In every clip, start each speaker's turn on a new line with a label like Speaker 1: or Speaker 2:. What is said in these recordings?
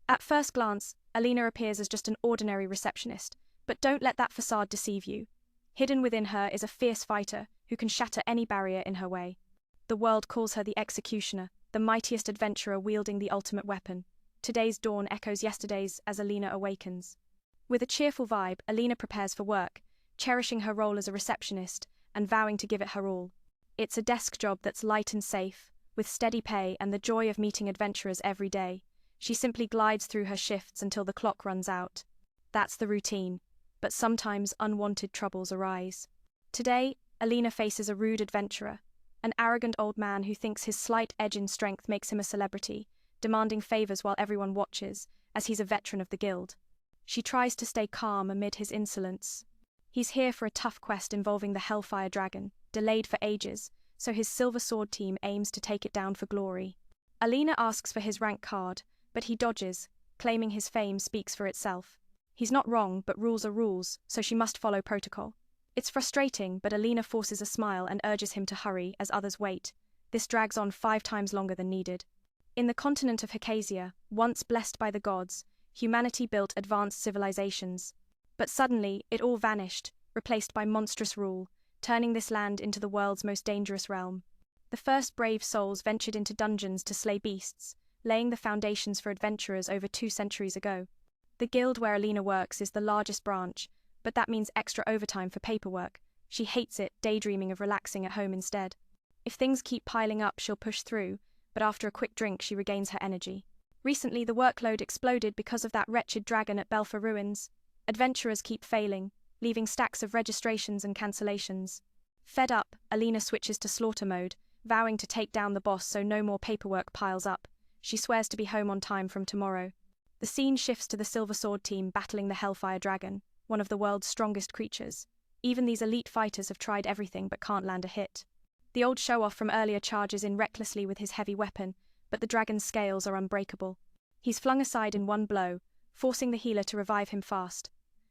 Speaker 1: At first glance, Alina appears as just an ordinary receptionist, but don't let that facade deceive you. Hidden within her is a fierce fighter who can shatter any barrier in her way. The world calls her the Executioner, the mightiest adventurer wielding the ultimate weapon. Today's dawn echoes yesterday's as Alina awakens. With a cheerful vibe, Alina prepares for work, cherishing her role as a receptionist and vowing to give it her all. It's a desk job that's light and safe, with steady pay and the joy of meeting adventurers every day. She simply glides through her shifts until the clock runs out. That's the routine, but sometimes unwanted troubles arise. Today, Alina faces a rude adventurer, an arrogant old man who thinks his slight edge in strength makes him a celebrity, demanding favors while everyone watches, as he's a veteran of the guild. She tries to stay calm amid his insolence. He's here for a tough quest involving the Hellfire Dragon, delayed for ages, so his Silver Sword team aims to take it down for glory. Alina asks for his rank card, but he dodges, claiming his fame speaks for itself. He's not wrong, but rules are rules, so she must follow protocol. It's frustrating, but Alina forces a smile and urges him to hurry as others wait. This drags on 5 times longer than needed. In the continent of Hikasia, once blessed by the gods, humanity built advanced civilizations. But suddenly, it all vanished, replaced by monstrous rule, turning this land into the world's most dangerous realm. The first brave souls ventured into dungeons to slay beasts, laying the foundations for adventurers over 2 centuries ago. The guild where Alina works is the largest branch, but that means extra overtime for paperwork. She hates it, daydreaming of relaxing at home instead. If things keep piling up, she'll push through, but after a quick drink she regains her energy. Recently, the workload exploded because of that wretched dragon at Belfer Ruins. Adventurers keep failing, leaving stacks of registrations and cancellations. Fed up, Alina switches to slaughter mode, vowing to take down the boss so no more paperwork piles up. She swears to be home on time from tomorrow. The scene shifts to the Silver Sword team battling the Hellfire Dragon, one of the world's strongest creatures. Even these elite fighters have tried everything but can't land a hit. The old show-off from earlier charges in recklessly with his heavy weapon, but the dragon's scales are unbreakable. He's flung aside in one blow, forcing the healer to revive him fast.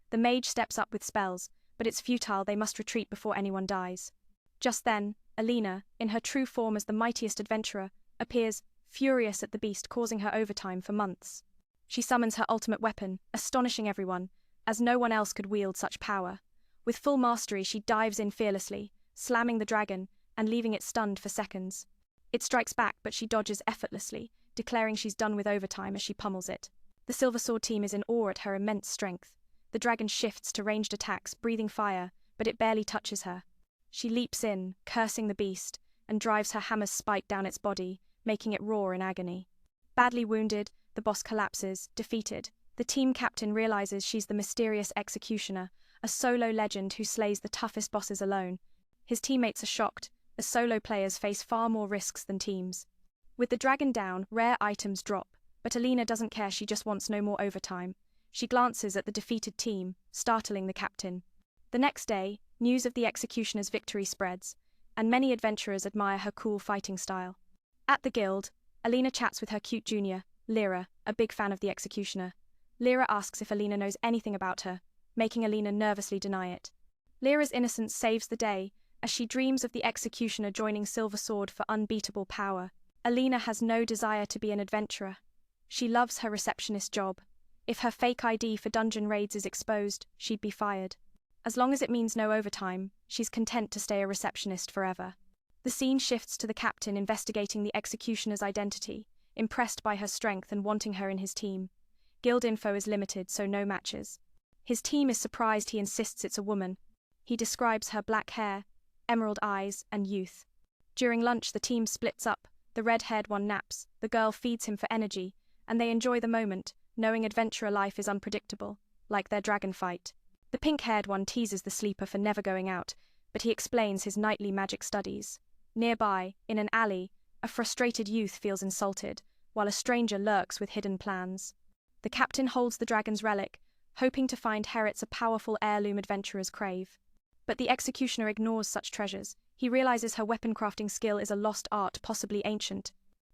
Speaker 1: The mage steps up with spells, but it's futile, they must retreat before anyone dies. Just then, Alina, in her true form as the mightiest adventurer, appears, furious at the beast causing her overtime for months. She summons her ultimate weapon, astonishing everyone, as no one else could wield such power. With full mastery, she dives in fearlessly, slamming the dragon and leaving it stunned for seconds. It strikes back, but she dodges effortlessly, declaring she's done with overtime as she pummels it. The Silver Sword team is in awe at her immense strength. The dragon shifts to ranged attacks, breathing fire, but it barely touches her. She leaps in, cursing the beast, and drives her hammer's spike down its body, making it roar in agony. Badly wounded, the boss collapses, defeated. The team captain realizes she's the mysterious Executioner, a solo legend who slays the toughest bosses alone. His teammates are shocked, as solo players face far more risks than teams. With the dragon down, rare items drop, but Alina doesn't care, she just wants no more overtime. She glances at the defeated team, startling the captain. The next day, news of the Executioner's victory spreads, and many adventurers admire her cool fighting style. At the guild, Alina chats with her cute junior, Lyra, a big fan of the Executioner. Lyra asks if Alina knows anything about her, making Alina nervously deny it. Lyra's innocence saves the day, as she dreams of the Executioner joining Silver Sword for unbeatable power. Alina has no desire to be an adventurer. She loves her receptionist job. If her fake ID for dungeon raids is exposed, she'd be fired. As long as it means no overtime, she's content to stay a receptionist forever. The scene shifts to the captain investigating the Executioner's identity, impressed by her strength and wanting her in his team. Guild info is limited, so no matches. His team is surprised he insists it's a woman. He describes her black hair, emerald eyes, and youth. During lunch, the team splits up. The red-haired one naps, the girl feeds him for energy, and they enjoy the moment, knowing adventurer life is unpredictable, like their dragon fight. The pink-haired one teases the sleeper for never going out, but he explains his nightly magic studies. Nearby, in an alley, a frustrated youth feels insulted, while a stranger lurks with hidden plans. The captain holds the dragon's relic, hoping to find Herits, a powerful heirloom adventurers crave. But the Executioner ignores such treasures. He realizes her weapon crafting skill is a lost art, possibly ancient.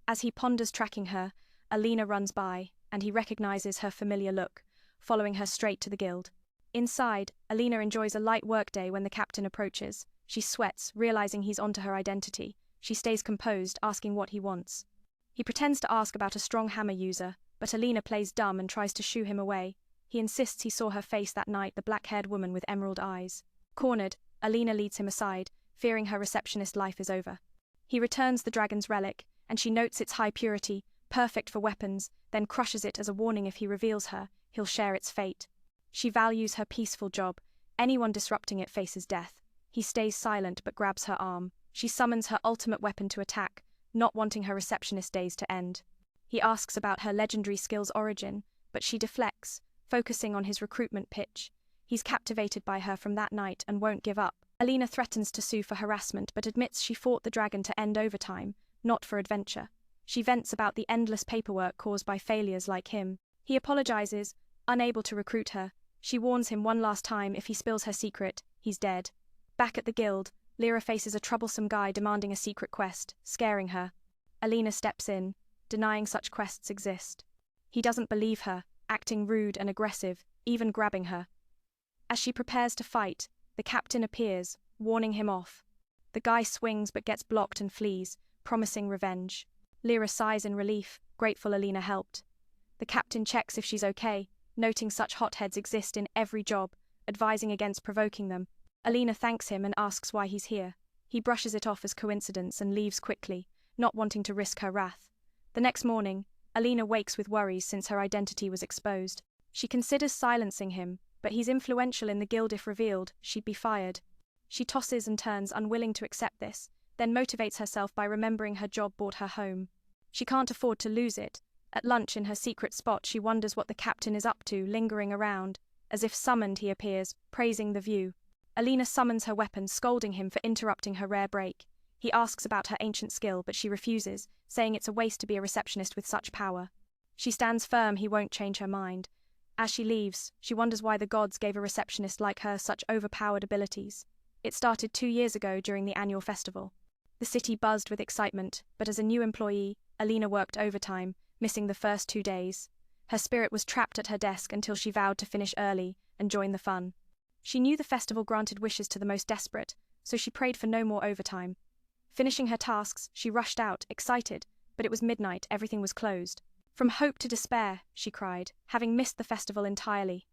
Speaker 1: As he ponders tracking her, Alina runs by, and he recognizes her familiar look, following her straight to the guild. Inside, Alina enjoys a light workday when the captain approaches. She sweats, realizing he's onto her identity. She stays composed, asking what he wants. He pretends to ask about a strong hammer user, but Alina plays dumb and tries to shoo him away. He insists he saw her face that night, the black-haired woman with emerald eyes. Cornered, Alina leads him aside, fearing her receptionist life is over. He returns the dragon's relic, and she notes its high purity, perfect for weapons, then crushes it as a warning if he reveals her, he'll share its fate. She values her peaceful job. Anyone disrupting it faces death. He stays silent but grabs her arm. She summons her ultimate weapon to attack, not wanting her receptionist days to end. He asks about her legendary skill's origin, but she deflects, focusing on his recruitment pitch. He's captivated by her from that night and won't give up. Alina threatens to sue for harassment but admits she fought the dragon to end overtime, not for adventure. She vents about the endless paperwork caused by failures like him. He apologizes, unable to recruit her. She warns him one last time if he spills her secret, he's dead. Back at the guild, Lyra faces a troublesome guy demanding a secret quest, scaring her. Alina steps in, denying such quests exist. He doesn't believe her, acting rude and aggressive, even grabbing her. As she prepares to fight, the captain appears, warning him off. The guy swings but gets blocked and flees, promising revenge. Lyra sighs in relief, grateful Alina helped. The captain checks if she's okay, noting such hotheads exist in every job, advising against provoking them. Alina thanks him and asks why he's here. He brushes it off as coincidence and leaves quickly, not wanting to risk her wrath. The next morning, Alina wakes with worries since her identity was exposed. She considers silencing him, but he's influential in the guild. If revealed, she'd be fired. She tosses and turns, unwilling to accept this, then motivates herself by remembering her job brought her home. She can't afford to lose it. At lunch in her secret spot, she wonders what the captain is up to, lingering around. As if summoned, he appears, praising the view. Alina summons her weapon, scolding him for interrupting her rare break. He asks about her ancient skill, but she refuses, saying it's a waste to be a receptionist with such power. She stands firm he won't change her mind. As she leaves, she wonders why the gods gave a receptionist like her such overpowered abilities. It started 2 years ago during the annual festival. The city buzzed with excitement, but as a new employee, Alina worked overtime, missing the first 2 days. Her spirit was trapped at her desk until she vowed to finish early and join the fun. She knew the festival granted wishes to the most desperate, so she prayed for no more overtime. Finishing her tasks, she rushed out, excited, but it was midnight, everything was closed. From hope to despair, she cried, having missed the festival entirely.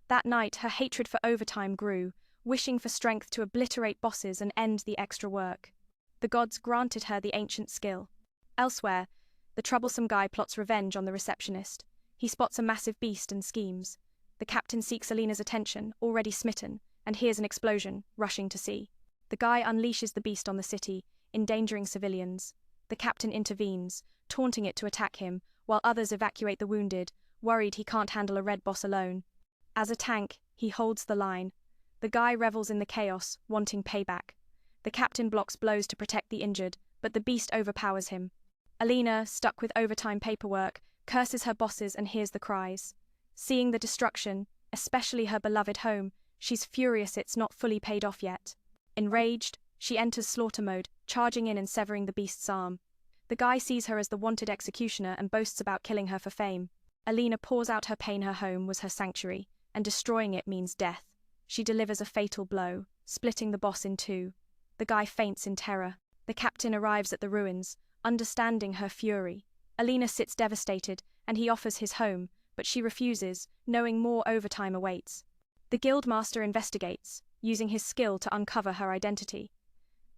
Speaker 1: That night, her hatred for overtime grew, wishing for strength to obliterate bosses and end the extra work. The gods granted her the ancient skill. Elsewhere, the troublesome guy plots revenge on the receptionist. He spots a massive beast and schemes. The captain seeks Alina's attention, already smitten, and hears an explosion, rushing to see. The guy unleashes the beast on the city, endangering civilians. The captain intervenes, taunting it to attack him, while others evacuate the wounded, worried he can't handle a red boss alone. As a tank, he holds the line. The guy revels in the chaos, wanting payback. The captain blocks blows to protect the injured, but the beast overpowers him. Alina, stuck with overtime paperwork, curses her bosses and hears the cries. Seeing the destruction, especially her beloved home, she's furious it's not fully paid off yet. Enraged, she enters slaughter mode, charging in and severing the beast's arm. The guy sees her as the wanted executioner and boasts about killing her for fame. Alina pours out her pain. Her home was her sanctuary, and destroying it means death. She delivers a fatal blow, splitting the boss in two. The guy faints in terror. The captain arrives at the ruins, understanding her fury. Alina sits devastated, and he offers his home, but she refuses, knowing more overtime awaits. The guildmaster investigates, using his skill to uncover her identity.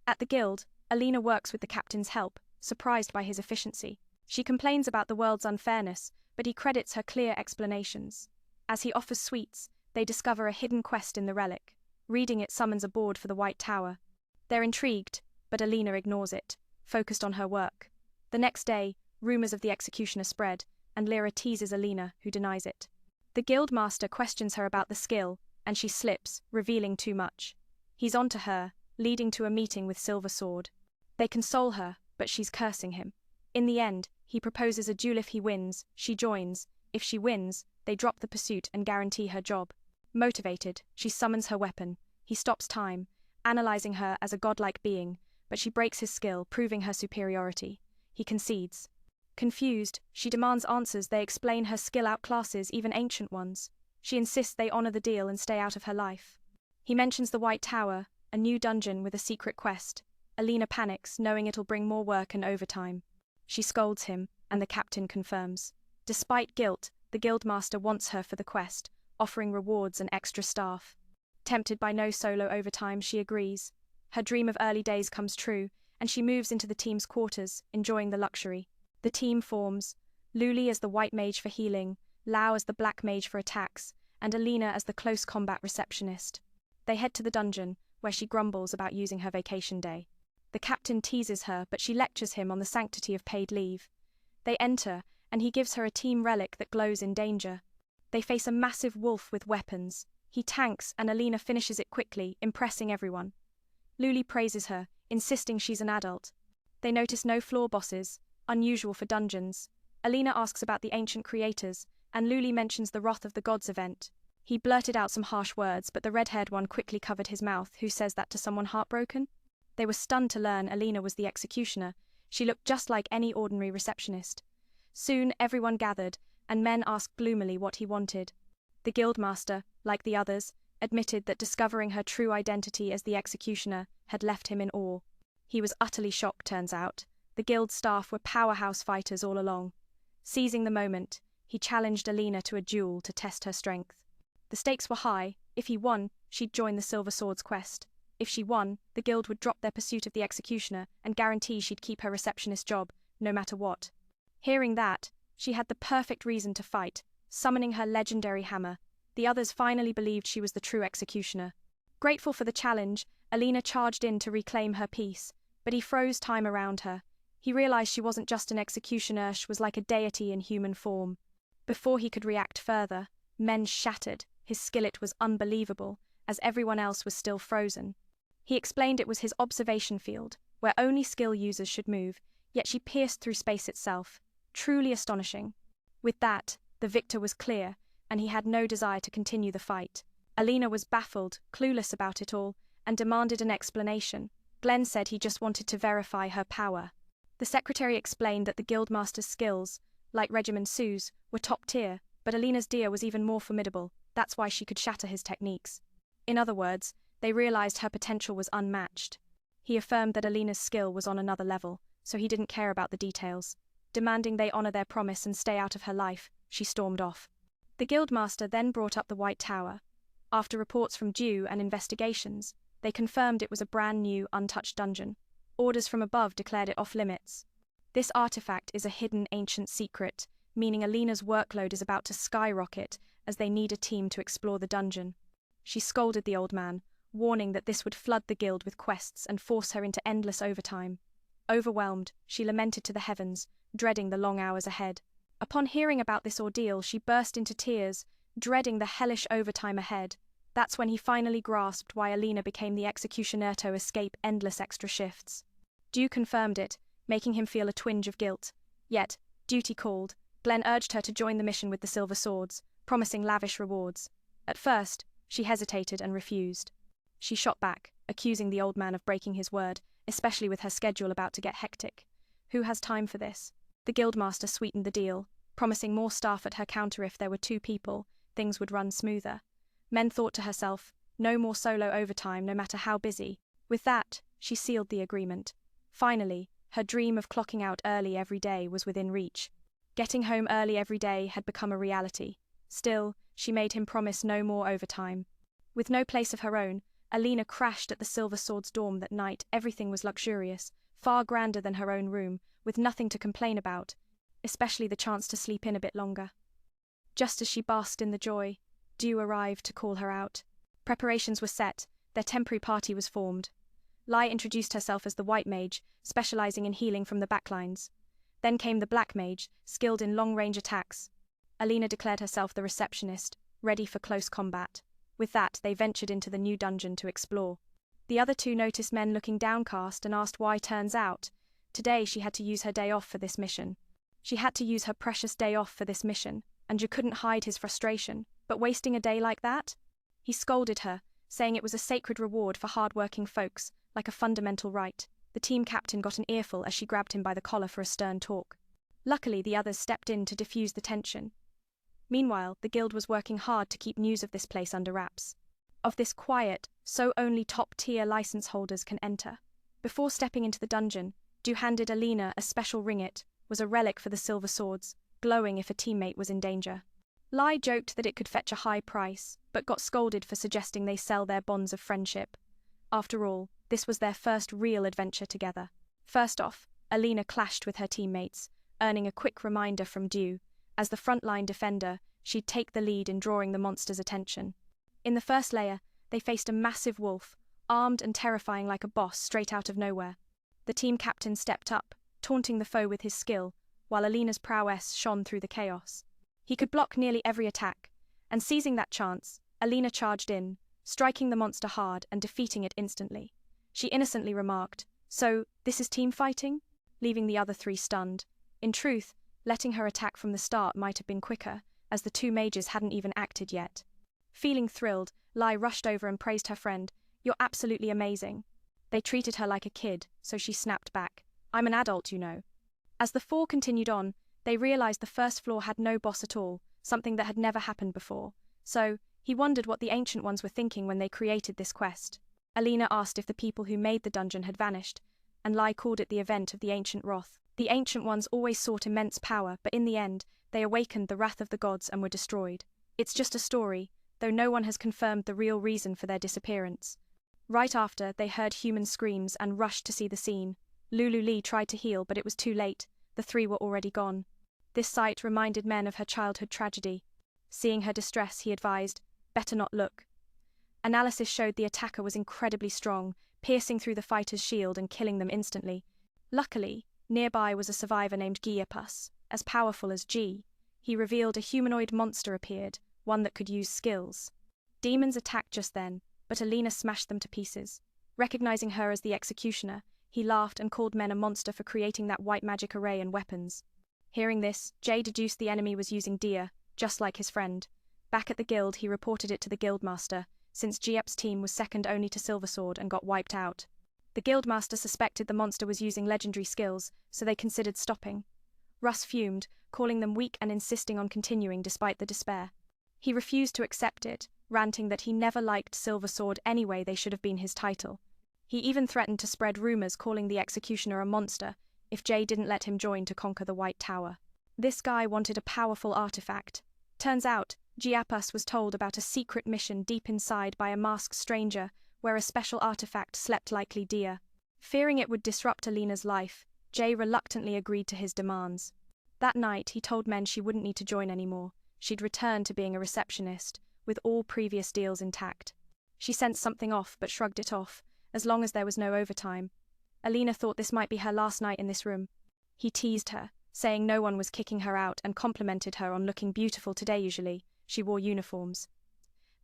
Speaker 1: At the guild, Alina works with the captain's help, surprised by his efficiency. She complains about the world's unfairness, but he credits her clear explanations. As he offers sweets, they discover a hidden quest in the relic. Reading it summons a board for the White Tower. They're intrigued, but Alina ignores it, focused on her work. The next day, rumors of the executioner spread, and Lyra teases Alina, who denies it. The guildmaster questions her about the skill, and she slips, revealing too much. He's onto her, leading to a meeting with Silver Sword. They console her, but she's cursing him. In the end, he proposes a duel. If he wins, she joins. If she wins, they drop the pursuit and guarantee her job. Motivated, she summons her weapon. He stops time, analyzing her as a godlike being, but she breaks his skill, proving her superiority. He concedes. Confused, she demands answers. They explain her skill outclasses even ancient ones. She insists they honor the deal and stay out of her life. He mentions the White Tower, a new dungeon with a secret quest. Alina panics, knowing it'll bring more work and overtime. She scolds him, and the captain confirms. Despite guilt, the guildmaster wants her for the quest, offering rewards and extra staff. Tempted by no solo overtime, she agrees. Her dream of early days comes true, and she moves into the team's quarters, enjoying the luxury. The team forms, Luli as the white mage for healing, Lao as the black mage for attacks, and Alina as the close combat receptionist. They head to the dungeon, where she grumbles about using her vacation day. The captain teases her, but she lectures him on the sanctity of paid leave. They enter, and he gives her a team relic that glows in danger. They face a massive wolf with weapons. He tanks, and Alina finishes it quickly, impressing everyone. Luli praises her, insisting she's an adult. They notice no floor bosses, unusual for dungeons. Alina asks about the ancient creators, and Luli mentions the Wrath of the Gods event. He blurted out some harsh words, but the red-haired one quickly covered his mouth. Who says that to someone heartbroken? They were stunned to learn Alina was the executioner. She looked just like any ordinary receptionist. Soon everyone gathered, and men asked gloomily what he wanted. The guildmaster, like the others, admitted that discovering her true identity as the executioner had left him in awe. He was utterly shocked, turns out. The guild staff were powerhouse fighters all along. Seizing the moment, he challenged Alina to a duel to test her strength. The stakes were high. If he won, she'd join the Silver Sword's quest. If she won, the guild would drop their pursuit of the executioner and guarantee she'd keep her receptionist job, no matter what. Hearing that, she had the perfect reason to fight, summoning her legendary hammer. The others finally believed she was the true executioner. Grateful for the challenge, Alina charged in to reclaim her peace, but he froze time around her. He realized she wasn't just an executioner, she was like a deity in human form. Before he could react further, men shattered. His skillet was unbelievable, as everyone else was still frozen. He explained it was his observation field, where only skill users should move, yet she pierced through space itself. Truly astonishing. With that, the victor was clear, and he had no desire to continue the fight. Alina was baffled, clueless about it all, and demanded an explanation. Glenn said he just wanted to verify her power. The secretary explained that the guildmaster's skills, like Regimen Sue's, were top tier, but Alina's deer was even more formidable. That's why she could shatter his techniques. In other words, they realized her potential was unmatched. He affirmed that Alina's skill was on another level, so he didn't care about the details. Demanding they honor their promise and stay out of her life, she stormed off. The guildmaster then brought up the White Tower. After reports from Dew and investigations, they confirmed it was a brand new, untouched dungeon. Orders from above declared it off-limits. This artifact is a hidden ancient secret, meaning Alina's workload is about to skyrocket as they need a team to explore the dungeon. She scolded the old man, warning that this would flood the guild with quests and force her into endless overtime. Overwhelmed, she lamented to the heavens, dreading the long hours ahead. Upon hearing about this ordeal, she burst into tears, dreading the hellish overtime ahead. That's when he finally grasped why Alina became the executioner to escape endless extra shifts. Dew confirmed it, making him feel a twinge of guilt. Yet, duty called. Glenn urged her to join the mission with the Silver Swords, promising lavish rewards. At first, she hesitated and refused. She shot back, accusing the old man of breaking his word, especially with her schedule about to get hectic. Who has time for this? The guildmaster sweetened the deal, promising more staff at her counter if there were 2 people, things would run smoother. Men thought to herself, no more solo overtime no matter how busy. With that, she sealed the agreement. Finally, her dream of clocking out early every day was within reach. Getting home early every day had become a reality. Still, she made him promise no more overtime. With no place of her own, Alina crashed at the Silver Sword's dorm that night. Everything was luxurious, far grander than her own room, with nothing to complain about, especially the chance to sleep in a bit longer. Just as she basked in the joy, Dew arrived to call her out. Preparations were set, their temporary party was formed. Lai introduced herself as the White Mage, specializing in healing from the backlines. Then came the Black Mage, skilled in long-range attacks. Alina declared herself the Receptionist, ready for close combat. With that, they ventured into the new dungeon to explore. The other 2 noticed men looking downcast and asked why. Turns out, today she had to use her day off for this mission. She had to use her precious day off for this mission, and Dew couldn't hide his frustration. But wasting a day like that? He scolded her, saying it was a sacred reward for hard-working folks, like a fundamental right. The team captain got an earful as she grabbed him by the collar for a stern talk. Luckily, the others stepped in to diffuse the tension. Meanwhile, the guild was working hard to keep news of this place under wraps. Of this quiet, so only top-tier license holders can enter. Before stepping into the dungeon, Dew handed Alina a special ringet, was a relic for the Silver Swords, glowing if a teammate was in danger. Lai joked that it could fetch a high price, but got scolded for suggesting they sell their bonds of friendship. After all, this was their first real adventure together. First off, Alina clashed with her teammates, earning a quick reminder from Dew. As the frontline defender, she'd take the lead in drawing the monster's attention. In the first layer, they faced a massive wolf, armed and terrifying like a boss straight out of nowhere. The team captain stepped up, taunting the foe with his skill, while Alina's prowess shone through the chaos. He could block nearly every attack, and seizing that chance, Alina charged in, striking the monster hard and defeating it instantly. She innocently remarked, "So, this is team fighting?" leaving the other three stunned. In truth, letting her attack from the start might have been quicker, as the two mages hadn't even acted yet. Feeling thrilled, Lai rushed over and praised her friend. "You're absolutely amazing." They treated her like a kid, so she snapped back, "I'm an adult, you know." As the four continued on, they realized the first floor had no boss at all, something that had never happened before. So, he wondered what the Ancient Ones were thinking when they created this quest. Alina asked if the people who made the dungeon had vanished, and Lai called it the event of the Ancient Wrath. The Ancient Ones always sought immense power, but in the end, they awakened the wrath of the gods and were destroyed. It's just a story, though no one has confirmed the real reason for their disappearance. Right after, they heard human screams and rushed to see the scene. Lulu Lee tried to heal, but it was too late. The three were already gone. This sight reminded men of her childhood tragedy. Seeing her distress, he advised, "Better not look." Analysis showed the attacker was incredibly strong, piercing through the fighter's shield and killing them instantly. Luckily, nearby was a survivor named Giapus, as powerful as G. He revealed a humanoid monster appeared, one that could use skills. Demons attacked just then, but Alina smashed them to pieces. Recognizing her as the executioner, he laughed and called men a monster for creating that white magic array and weapons. Hearing this, Jay deduced the enemy was using Dia, just like his friend. Back at the guild, he reported it to the guildmaster, since Giap's team was second only to Silversword and got wiped out. The guildmaster suspected the monster was using legendary skills, so they considered stopping. Russ fumed, calling them weak and insisting on continuing despite the despair. He refused to accept it, ranting that he never liked Silversword anyway. They should have been his title. He even threatened to spread rumors calling the executioner a monster if Jay didn't let him join to conquer the White Tower. This guy wanted a powerful artifact. Turns out, Giapus was told about a secret mission deep inside by a masked stranger where a special artifact slept likely Dia. Fearing it would disrupt Alina's life, Jay reluctantly agreed to his demands. That night, he told men she wouldn't need to join anymore. She'd return to being a receptionist, with all previous deals intact. She sensed something off but shrugged it off, as long as there was no overtime. Alina thought this might be her last night in this room. He teased her, saying no one was kicking her out, and complimented her on looking beautiful today. Usually, she wore uniforms.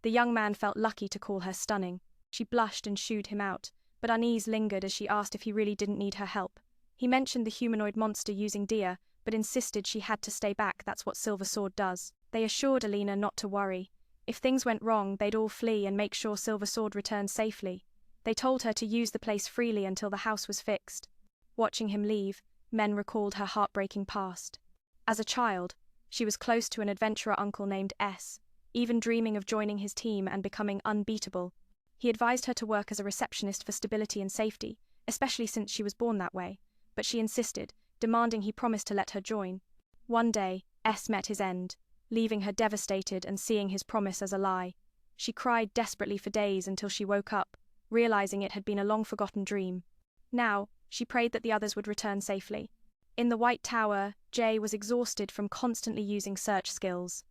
Speaker 1: The young man felt lucky to call her stunning. She blushed and shooed him out, but unease lingered as she asked if he really didn't need her help. He mentioned the humanoid monster using Dia, but insisted she had to stay back. That's what Silversword does. They assured Alina not to worry. If things went wrong, they'd all flee and make sure Silversword returned safely. They told her to use the place freely until the house was fixed. Watching him leave, men recalled her heartbreaking past. As a child, she was close to an adventurer uncle named S, even dreaming of joining his team and becoming unbeatable. He advised her to work as a receptionist for stability and safety, especially since she was born that way, but she insisted, demanding he promise to let her join. One day, S met his end, leaving her devastated and seeing his promise as a lie. She cried desperately for days until she woke up, realizing it had been a long-forgotten dream. Now, she prayed that the others would return safely. In the White Tower, Jay was exhausted from constantly using search skills.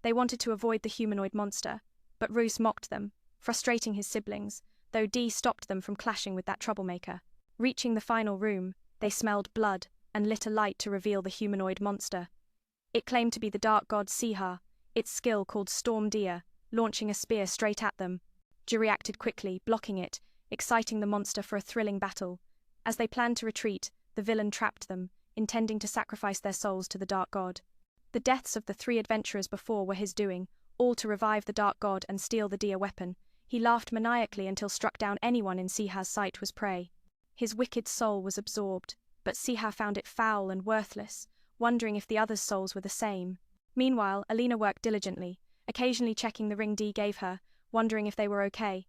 Speaker 1: They wanted to avoid the humanoid monster, but Roos mocked them, frustrating his siblings, though Dee stopped them from clashing with that troublemaker. Reaching the final room, they smelled blood and lit a light to reveal the humanoid monster. It claimed to be the dark god Siha, its skill called Storm Dia, launching a spear straight at them. Jay reacted quickly, blocking it, exciting the monster for a thrilling battle. As they planned to retreat, the villain trapped them, intending to sacrifice their souls to the dark god. The deaths of the three adventurers before were his doing, all to revive the dark god and steal the Dia weapon. He laughed maniacally until struck down anyone in Siha's sight was prey. His wicked soul was absorbed, but Siha found it foul and worthless, wondering if the others' souls were the same. Meanwhile, Alina worked diligently, occasionally checking the ring Dee gave her, wondering if they were okay.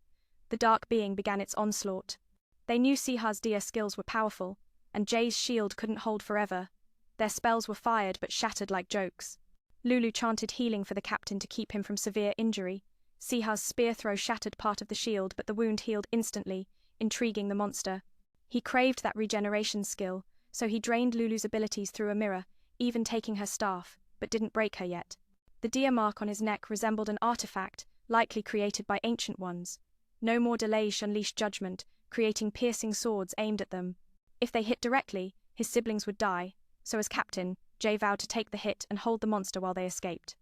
Speaker 1: The dark being began its onslaught. They knew Siha's Dia skills were powerful, and Jay's shield couldn't hold forever. Their spells were fired but shattered like jokes. Lulu chanted healing for the captain to keep him from severe injury. Siha's spear throw shattered part of the shield, but the wound healed instantly, intriguing the monster. He craved that regeneration skill, so he drained Lulu's abilities through a mirror, even taking her staff, but didn't break her yet. The deer mark on his neck resembled an artifact, likely created by ancient ones. No more delays unleashed judgment, creating piercing swords aimed at them. If they hit directly, his siblings would die, so as captain, Jay vowed to take the hit and hold the monster while they escaped.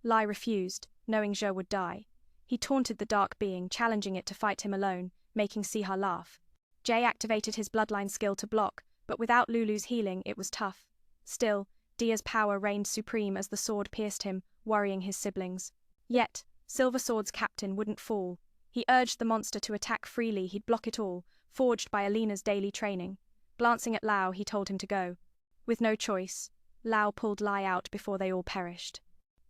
Speaker 1: Lai refused, knowing Zhe would die. He taunted the dark being, challenging it to fight him alone, making Siha laugh. Jay activated his bloodline skill to block, but without Lulu's healing, it was tough. Still, Dia's power reigned supreme as the sword pierced him, worrying his siblings. Yet, Silver Sword's captain wouldn't fall. He urged the monster to attack freely, he'd block it all, forged by Alina's daily training. Glancing at Lao, he told him to go. With no choice, Lao pulled Lai out before they all perished.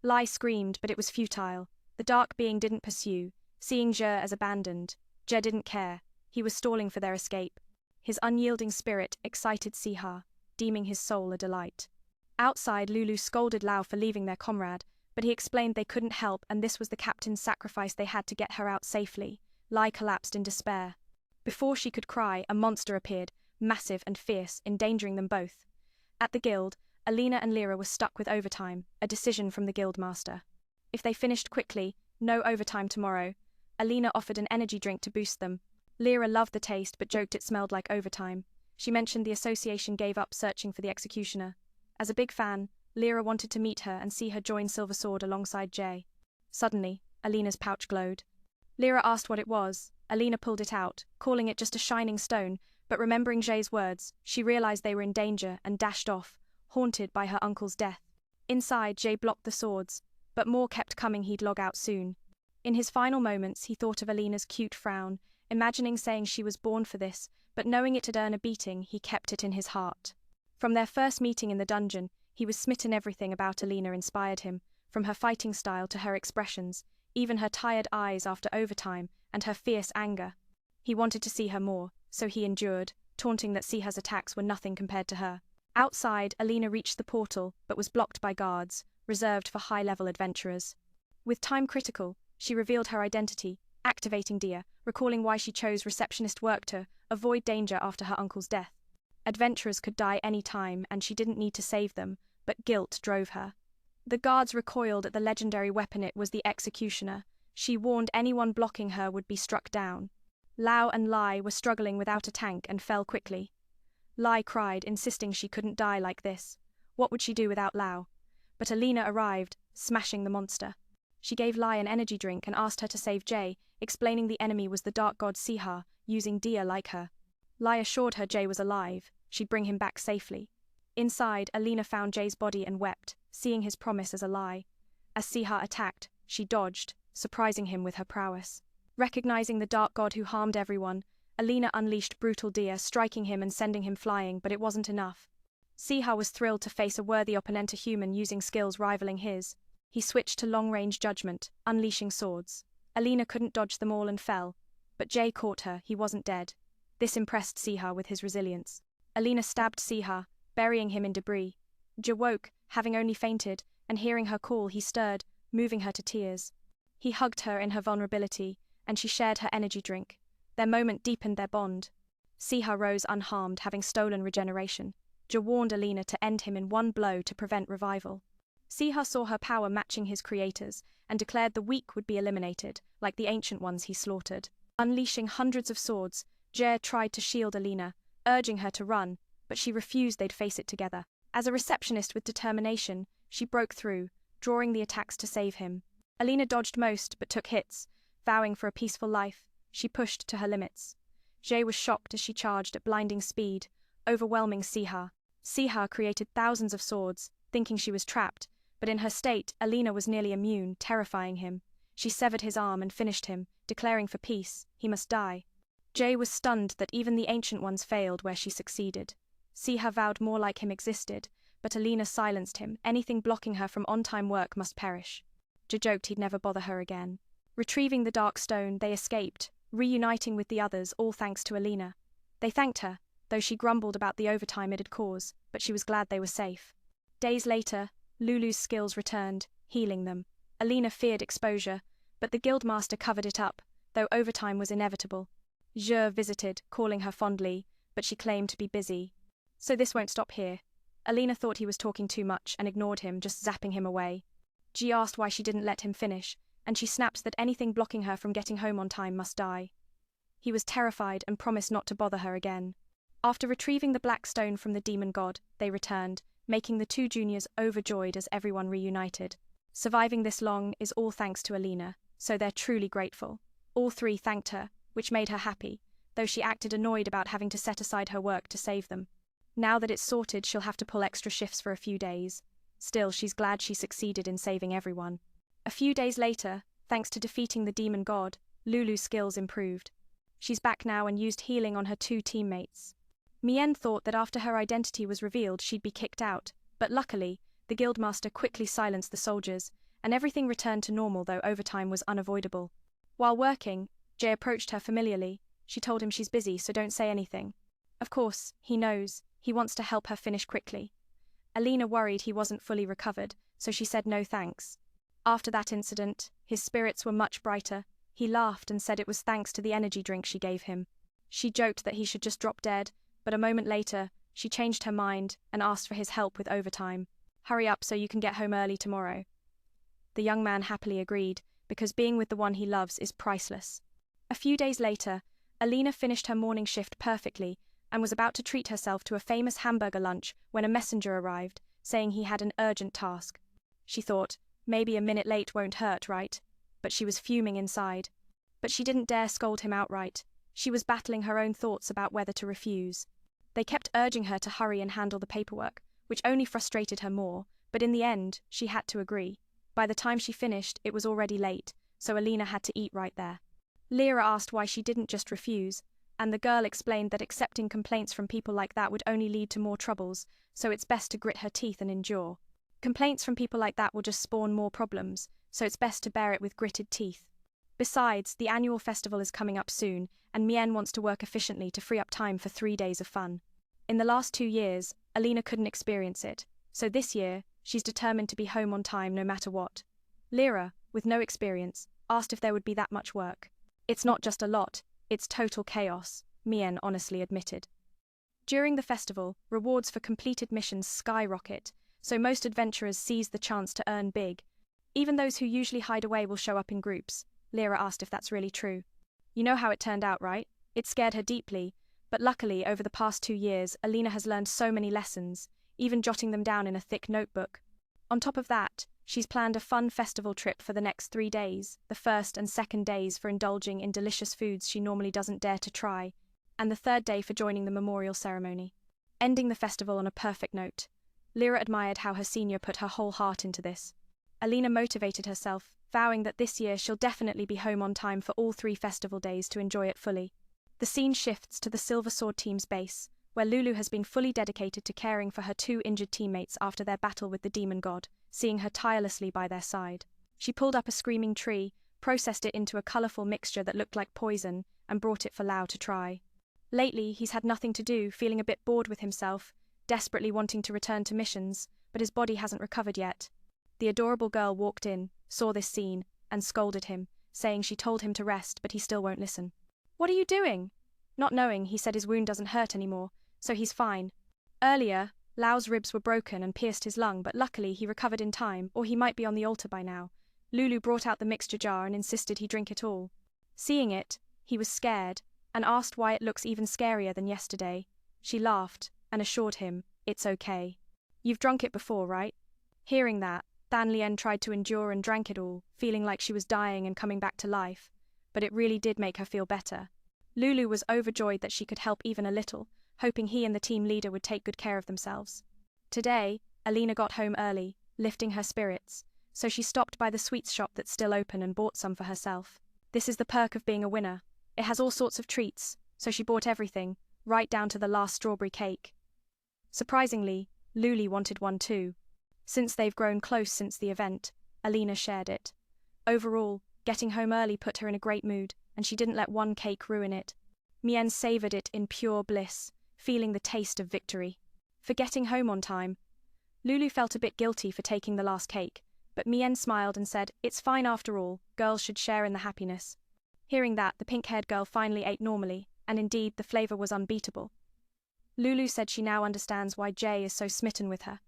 Speaker 1: Lai screamed, but it was futile. The dark being didn't pursue, seeing Zhe as abandoned. Zhe didn't care. He was stalling for their escape. His unyielding spirit excited Siha, deeming his soul a delight. Outside, Lulu scolded Lao for leaving their comrade, but he explained they couldn't help and this was the captain's sacrifice, they had to get her out safely. Lai collapsed in despair. Before she could cry, a monster appeared, massive and fierce, endangering them both. At the guild, Alina and Lyra were stuck with overtime, a decision from the guildmaster. If they finished quickly, no overtime tomorrow. Alina offered an energy drink to boost them. Lyra loved the taste but joked it smelled like overtime. She mentioned the association gave up searching for the executioner. As a big fan, Lyra wanted to meet her and see her join Silver Sword alongside Jay. Suddenly, Alina's pouch glowed. Lyra asked what it was. Alina pulled it out, calling it just a shining stone, but remembering Jay's words, she realized they were in danger and dashed off, haunted by her uncle's death. Inside, Jay blocked the swords, but more kept coming, he'd log out soon. In his final moments, he thought of Alina's cute frown, imagining saying she was born for this, but knowing it had earned a beating, he kept it in his heart. From their first meeting in the dungeon, he was smitten. Everything about Alina inspired him, from her fighting style to her expressions, even her tired eyes after overtime, and her fierce anger. He wanted to see her more, so he endured, taunting that Siha's attacks were nothing compared to her. Outside, Alina reached the portal, but was blocked by guards, reserved for high-level adventurers. With time critical, she revealed her identity, activating Dia, recalling why she chose receptionist work to avoid danger after her uncle's death. Adventurers could die any time, and she didn't need to save them, but guilt drove her. The guards recoiled at the legendary weapon. It was the executioner. She warned anyone blocking her would be struck down. Lao and Lai were struggling without a tank and fell quickly. Lai cried, insisting she couldn't die like this. What would she do without Lao? But Alina arrived, smashing the monster. She gave Lai an energy drink and asked her to save Jay, explaining the enemy was the dark god Siha, using Dia like her. Lai assured her Jay was alive, she'd bring him back safely. Inside, Alina found Jay's body and wept, seeing his promise as a lie. As Siha attacked, she dodged, surprising him with her prowess. Recognizing the dark god who harmed everyone, Alina unleashed brutal Dia, striking him and sending him flying, but it wasn't enough. Siha was thrilled to face a worthy opponent, a human using skills rivaling his. He switched to long-range judgment, unleashing swords. Alina couldn't dodge them all and fell, but Jay caught her. He wasn't dead. This impressed Siha with his resilience. Alina stabbed Siha, burying him in debris. Jay woke, having only fainted, and hearing her call, he stirred, moving her to tears. He hugged her in her vulnerability, and she shared her energy drink. Their moment deepened their bond. Siha rose unharmed, having stolen regeneration. Jay warned Alina to end him in one blow to prevent revival. Siha saw her power matching his creator's, and declared the weak would be eliminated, like the ancient ones he slaughtered. Unleashing hundreds of swords, Jay tried to shield Alina, urging her to run, but she refused. They'd face it together. As a receptionist with determination, she broke through, drawing the attacks to save him. Alina dodged most, but took hits. Vowing for a peaceful life, she pushed to her limits. Jay was shocked as she charged at blinding speed, overwhelming Siha. Siha created thousands of swords, thinking she was trapped, but in her state, Alina was nearly immune, terrifying him. She severed his arm and finished him, declaring for peace, he must die. Jay was stunned that even the ancient ones failed where she succeeded. Siha vowed more like him existed, but Alina silenced him. Anything blocking her from on-time work must perish. Jay joked he'd never bother her again. Retrieving the dark stone, they escaped, reuniting with the others, all thanks to Alina. They thanked her, though she grumbled about the overtime it had caused, but she was glad they were safe. Days later, Lulu's skills returned, healing them. Alina feared exposure, but the guildmaster covered it up, though overtime was inevitable. Zhe visited, calling her fondly, but she claimed to be busy. So this won't stop here. Alina thought he was talking too much and ignored him, just zapping him away. Ji asked why she didn't let him finish, and she snapped that anything blocking her from getting home on time must die. He was terrified and promised not to bother her again. After retrieving the black stone from the demon god, they returned, making the two juniors overjoyed as everyone reunited. Surviving this long is all thanks to Alina, so they're truly grateful. All three thanked her, which made her happy, though she acted annoyed about having to set aside her work to save them. Now that it's sorted, she'll have to pull extra shifts for a few days. Still, she's glad she succeeded in saving everyone. A few days later, thanks to defeating the demon god, Lulu's skills improved. She's back now and used healing on her two teammates. Mien thought that after her identity was revealed she'd be kicked out, but luckily, the guildmaster quickly silenced the soldiers, and everything returned to normal, though overtime was unavoidable. While working, Jay approached her familiarly. She told him she's busy, so don't say anything. Of course, he knows. He wants to help her finish quickly. Alina worried he wasn't fully recovered, so she said no thanks. After that incident, his spirits were much brighter. He laughed and said it was thanks to the energy drink she gave him. She joked that he should just drop dead, but a moment later, she changed her mind and asked for his help with overtime. Hurry up so you can get home early tomorrow. The young man happily agreed, because being with the one he loves is priceless. A few days later, Alina finished her morning shift perfectly and was about to treat herself to a famous hamburger lunch when a messenger arrived, saying he had an urgent task. She thought, maybe a minute late won't hurt, right? But she was fuming inside. But she didn't dare scold him outright. She was battling her own thoughts about whether to refuse. They kept urging her to hurry and handle the paperwork, which only frustrated her more, but in the end, she had to agree. By the time she finished, it was already late, so Alina had to eat right there. Lyra asked why she didn't just refuse, and the girl explained that accepting complaints from people like that would only lead to more troubles, so it's best to grit her teeth and endure. Complaints from people like that will just spawn more problems, so it's best to bear it with gritted teeth. Besides, the annual festival is coming up soon, and Mien wants to work efficiently to free up time for 3 days of fun. In the last 2 years, Alina couldn't experience it, so this year, she's determined to be home on time no matter what. Lyra, with no experience, asked if there would be that much work. It's not just a lot, it's total chaos, Mien honestly admitted. During the festival, rewards for completed missions skyrocket, so most adventurers seize the chance to earn big. Even those who usually hide away will show up in groups. Lyra asked if that's really true. You know how it turned out, right? It scared her deeply, but luckily over the past 2 years, Alina has learned so many lessons, even jotting them down in a thick notebook. On top of that, she's planned a fun festival trip for the next 3 days, the first and second days for indulging in delicious foods she normally doesn't dare to try, and the third day for joining the memorial ceremony. Ending the festival on a perfect note. Lyra admired how her senior put her whole heart into this. Alina motivated herself, vowing that this year she'll definitely be home on time for all 3 festival days to enjoy it fully. The scene shifts to the Silver Sword team's base, where Lulu has been fully dedicated to caring for her 2 injured teammates after their battle with the demon god, seeing her tirelessly by their side. She pulled up a screaming tree, processed it into a colorful mixture that looked like poison, and brought it for Lau to try. Lately, he's had nothing to do, feeling a bit bored with himself, desperately wanting to return to missions, but his body hasn't recovered yet. The adorable girl walked in, saw this scene, and scolded him, saying she told him to rest, but he still won't listen. "What are you doing?" Not knowing, he said his wound doesn't hurt anymore, so he's fine. Earlier, Lau's ribs were broken and pierced his lung, but luckily he recovered in time, or he might be on the altar by now. Lulu brought out the mixture jar and insisted he drink it all. Seeing it, he was scared, and asked why it looks even scarier than yesterday. She laughed, and assured him, it's okay. You've drunk it before, right? Hearing that, Than Lien tried to endure and drank it all, feeling like she was dying and coming back to life, but it really did make her feel better. Lulu was overjoyed that she could help even a little, hoping he and the team leader would take good care of themselves. Today, Alina got home early, lifting her spirits, so she stopped by the sweets shop that's still open and bought some for herself. This is the perk of being a winner. It has all sorts of treats, so she bought everything, right down to the last strawberry cake. Surprisingly, Lulu wanted one too. Since they've grown close since the event, Alina shared it. Overall, getting home early put her in a great mood, and she didn't let one cake ruin it. Mien savored it in pure bliss, feeling the taste of victory. For getting home on time, Lulu felt a bit guilty for taking the last cake, but Mien smiled and said, "It's fine after all, girls should share in the happiness." Hearing that, the pink-haired girl finally ate normally, and indeed the flavor was unbeatable. Lulu said she now understands why Jay is so smitten with her.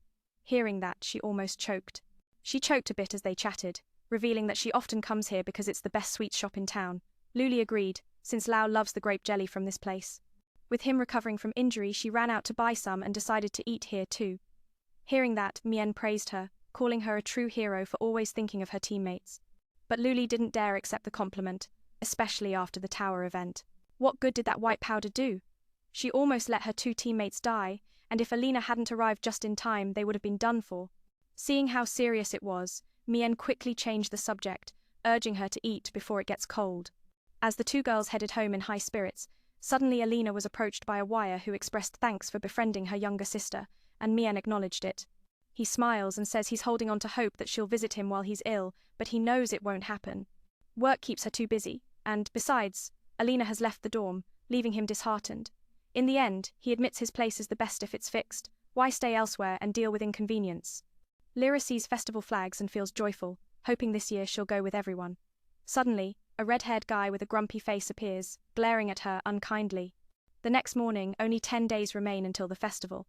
Speaker 1: Hearing that, she almost choked. She choked a bit as they chatted, revealing that she often comes here because it's the best sweet shop in town. Lulu agreed, since Lau loves the grape jelly from this place. With him recovering from injury, she ran out to buy some and decided to eat here too. Hearing that, Mien praised her, calling her a true hero for always thinking of her teammates. But Lulu didn't dare accept the compliment, especially after the tower event. What good did that white powder do? She almost let her two teammates die, and if Alina hadn't arrived just in time, they would have been done for. Seeing how serious it was, Mien quickly changed the subject, urging her to eat before it gets cold. As the two girls headed home in high spirits, suddenly Alina was approached by a wire who expressed thanks for befriending her younger sister, and Mien acknowledged it. He smiles and says he's holding on to hope that she'll visit him while he's ill, but he knows it won't happen. Work keeps her too busy, and, besides, Alina has left the dorm, leaving him disheartened. In the end, he admits his place is the best if it's fixed. Why stay elsewhere and deal with inconvenience? Lyra sees festival flags and feels joyful, hoping this year she'll go with everyone. Suddenly, a red-haired guy with a grumpy face appears, glaring at her unkindly. The next morning, only 10 days remain until the festival.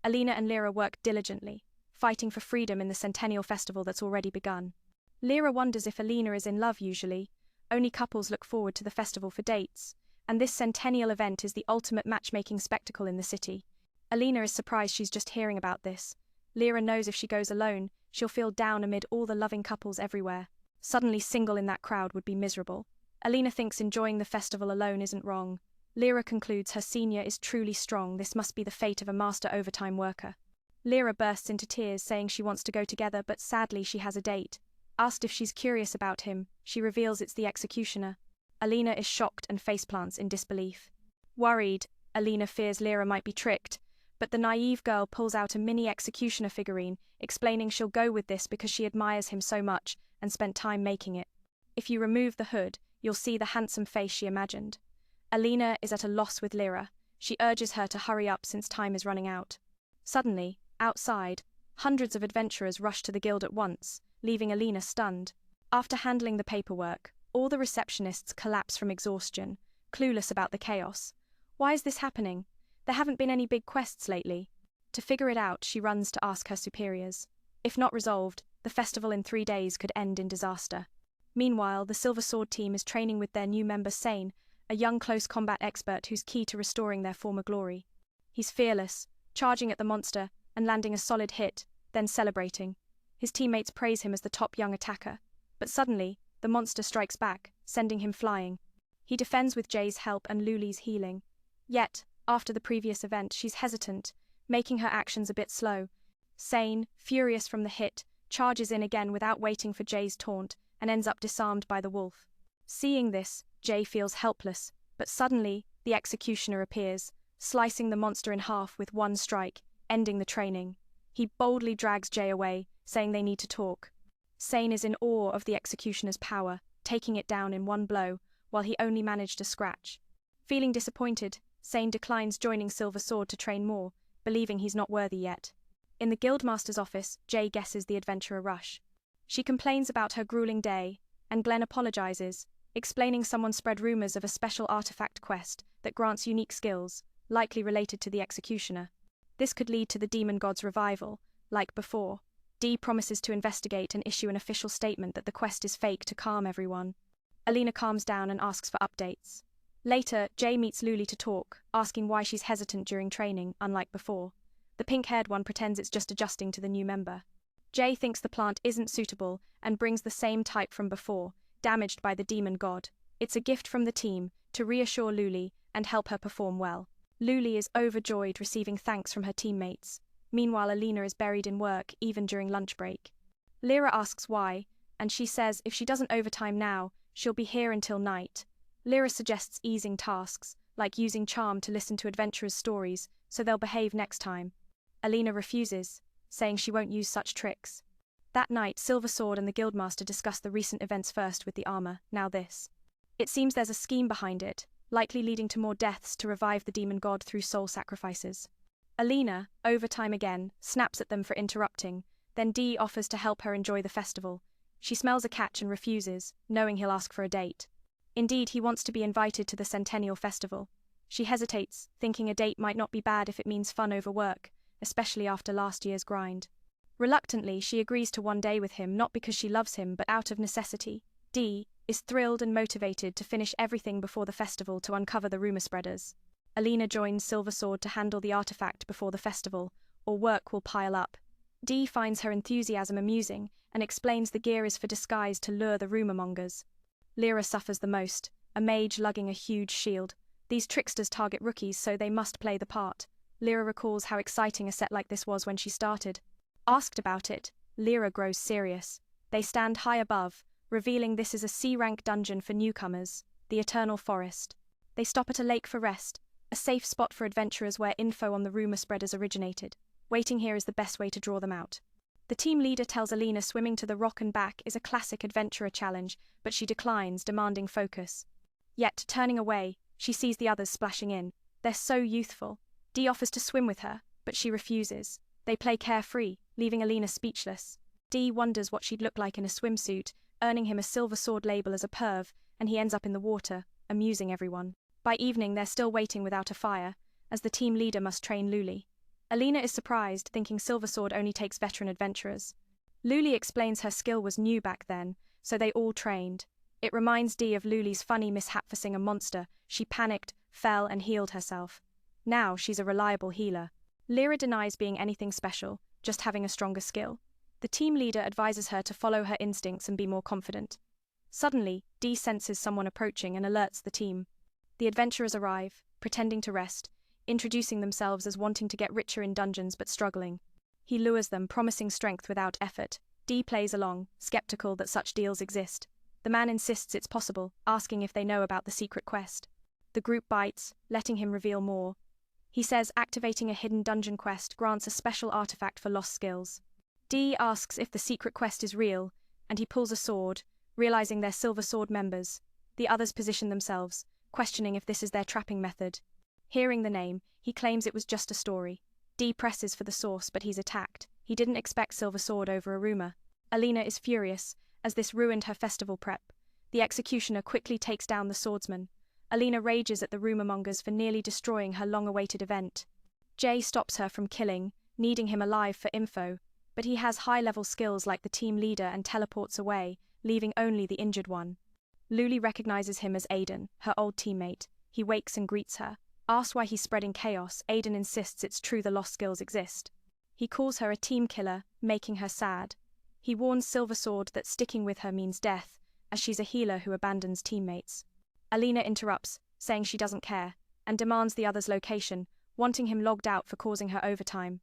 Speaker 1: Alina and Lyra work diligently, fighting for freedom in the Centennial Festival that's already begun. Lyra wonders if Alina is in love usually. Only couples look forward to the festival for dates, and this Centennial event is the ultimate matchmaking spectacle in the city. Alina is surprised she's just hearing about this. Lyra knows if she goes alone, she'll feel down amid all the loving couples everywhere. Suddenly single in that crowd would be miserable. Alina thinks enjoying the festival alone isn't wrong. Lyra concludes her senior is truly strong. This must be the fate of a master overtime worker. Lyra bursts into tears, saying she wants to go together, but sadly she has a date. Asked if she's curious about him, she reveals it's the executioner. Alina is shocked and faceplants in disbelief. Worried, Alina fears Lyra might be tricked, but the naive girl pulls out a mini executioner figurine, explaining she'll go with this because she admires him so much and spent time making it. If you remove the hood, you'll see the handsome face she imagined. Alina is at a loss with Lyra. She urges her to hurry up since time is running out. Suddenly, outside, hundreds of adventurers rush to the guild at once, leaving Alina stunned. After handling the paperwork, all the receptionists collapse from exhaustion, clueless about the chaos. Why is this happening? There haven't been any big quests lately. To figure it out, she runs to ask her superiors. If not resolved, the festival in 3 days could end in disaster. Meanwhile, the Silver Sword team is training with their new member Sane, a young close combat expert who's key to restoring their former glory. He's fearless, charging at the monster and landing a solid hit, then celebrating. His teammates praise him as the top young attacker, but suddenly, the monster strikes back, sending him flying. He defends with Jay's help and Luli's healing. Yet, after the previous event, she's hesitant, making her actions a bit slow. Sane, furious from the hit, charges in again without waiting for Jay's taunt and ends up disarmed by the wolf. Seeing this, Jay feels helpless, but suddenly, the executioner appears, slicing the monster in half with one strike, ending the training. He boldly drags Jay away, saying they need to talk. Sane is in awe of the executioner's power, taking it down in one blow, while he only managed a scratch. Feeling disappointed, Sane declines joining Silver Sword to train more, believing he's not worthy yet. In the guildmaster's office, Jay guesses the adventurer rush. She complains about her grueling day, and Glenn apologizes, explaining someone spread rumors of a special artifact quest that grants unique skills, likely related to the executioner. This could lead to the demon god's revival, like before. Dee promises to investigate and issue an official statement that the quest is fake to calm everyone. Alina calms down and asks for updates. Later, Jay meets Luli to talk, asking why she's hesitant during training, unlike before. The pink-haired one pretends it's just adjusting to the new member. Jay thinks the plant isn't suitable and brings the same type from before, damaged by the demon god. It's a gift from the team to reassure Luli and help her perform well. Luli is overjoyed receiving thanks from her teammates. Meanwhile, Alina is buried in work even during lunch break. Lyra asks why, and she says if she doesn't overtime now, she'll be here until night. Lyra suggests easing tasks, like using charm to listen to adventurers' stories, so they'll behave next time. Alina refuses, saying she won't use such tricks. That night, Silver Sword and the Guildmaster discuss the recent events first with the armor, now this. It seems there's a scheme behind it, likely leading to more deaths to revive the demon god through soul sacrifices. Alina, overtime again, snaps at them for interrupting. Then Dee offers to help her enjoy the festival. She smells a catch and refuses, knowing he'll ask for a date. Indeed, he wants to be invited to the Centennial Festival. She hesitates, thinking a date might not be bad if it means fun over work, especially after last year's grind. Reluctantly, she agrees to one day with him, not because she loves him but out of necessity. Dee is thrilled and motivated to finish everything before the festival to uncover the rumor spreaders. Alina joins Silver Sword to handle the artifact before the festival, or work will pile up. Dee finds her enthusiasm amusing and explains the gear is for disguise to lure the rumor mongers. Lyra suffers the most, a mage lugging a huge shield. These tricksters target rookies, so they must play the part. Lyra recalls how exciting a set like this was when she started. Asked about it, Lyra grows serious. They stand high above, revealing this is a C-rank dungeon for newcomers, the Eternal Forest. They stop at a lake for rest, a safe spot for adventurers where info on the rumor spreaders originated. Waiting here is the best way to draw them out. The team leader tells Alina swimming to the rock and back is a classic adventurer challenge, but she declines, demanding focus. Yet, turning away, she sees the others splashing in. They're so youthful. Dee offers to swim with her, but she refuses. They play carefree, leaving Alina speechless. Dee wonders what she'd look like in a swimsuit, earning him a Silver Sword label as a perv, and he ends up in the water, amusing everyone. By evening, they're still waiting without a fire, as the team leader must train Luli. Alina is surprised, thinking Silver Sword only takes veteran adventurers. Luli explains her skill was new back then, so they all trained. It reminds Dee of Luli's funny mishap facing a monster. She panicked, fell, and healed herself. Now she's a reliable healer. Lyra denies being anything special, just having a stronger skill. The team leader advises her to follow her instincts and be more confident. Suddenly, Dee senses someone approaching and alerts the team. The adventurers arrive, pretending to rest, introducing themselves as wanting to get richer in dungeons but struggling. He lures them, promising strength without effort. Dee plays along, skeptical that such deals exist. The man insists it's possible, asking if they know about the secret quest. The group bites, letting him reveal more. He says activating a hidden dungeon quest grants a special artifact for lost skills. Dee asks if the secret quest is real, and he pulls a sword, realizing they're Silver Sword members. The others position themselves, questioning if this is their trapping method. Hearing the name, he claims it was just a story. Dee presses for the source, but he's attacked. He didn't expect Silver Sword over a rumor. Alina is furious, as this ruined her festival prep. The executioner quickly takes down the swordsman. Alina rages at the rumor mongers for nearly destroying her long-awaited event. Jay stops her from killing, needing him alive for info, but he has high-level skills like the team leader and teleports away, leaving only the injured one. Luli recognizes him as Aiden, her old teammate. He wakes and greets her. Asked why he's spreading chaos, Aiden insists it's true the lost skills exist. He calls her a team killer, making her sad. He warns Silver Sword that sticking with her means death, as she's a healer who abandons teammates. Alina interrupts, saying she doesn't care, and demands the other's location, wanting him logged out for causing her overtime.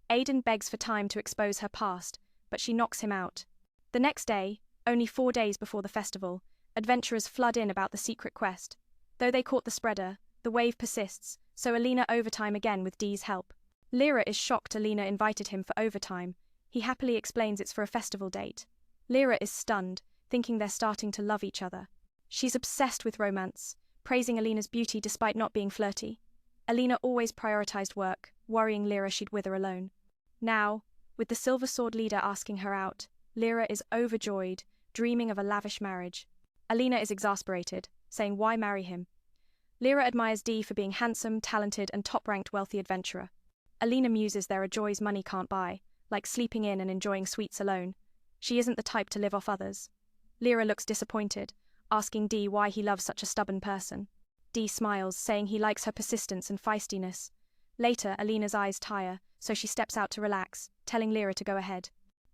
Speaker 1: Aiden begs for time to expose her past, but she knocks him out. The next day, only 4 days before the festival, adventurers flood in about the secret quest. Though they caught the spreader, the wave persists, so Alina overtime again with Dee's help. Lyra is shocked Alina invited him for overtime. He happily explains it's for a festival date. Lyra is stunned, thinking they're starting to love each other. She's obsessed with romance, praising Alina's beauty despite not being flirty. Alina always prioritized work, worrying Lyra she'd wither alone. Now, with the Silver Sword leader asking her out, Lyra is overjoyed, dreaming of a lavish marriage. Alina is exasperated, saying why marry him. Lyra admires Dee for being handsome, talented, and top-ranked wealthy adventurer. Alina muses there are joys money can't buy, like sleeping in and enjoying sweets alone. She isn't the type to live off others. Lyra looks disappointed, asking Dee why he loves such a stubborn person. Dee smiles, saying he likes her persistence and feistiness. Later, Alina's eyes tire, so she steps out to relax, telling Lyra to go ahead.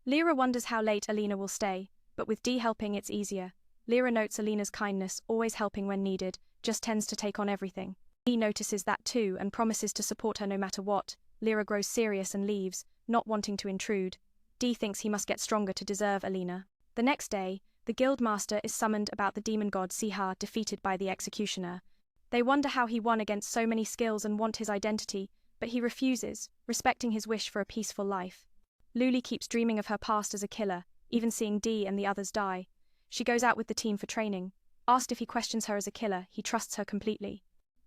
Speaker 1: Lyra wonders how late Alina will stay, but with Dee helping it's easier. Lyra notes Alina's kindness, always helping when needed, just tends to take on everything. Dee notices that too and promises to support her no matter what. Lyra grows serious and leaves, not wanting to intrude. Dee thinks he must get stronger to deserve Alina. The next day, the guildmaster is summoned about the demon god Siha defeated by the executioner. They wonder how he won against so many skills and want his identity, but he refuses, respecting his wish for a peaceful life. Luli keeps dreaming of her past as a killer, even seeing Dee and the others die. She goes out with the team for training. Asked if he questions her as a killer, he trusts her completely.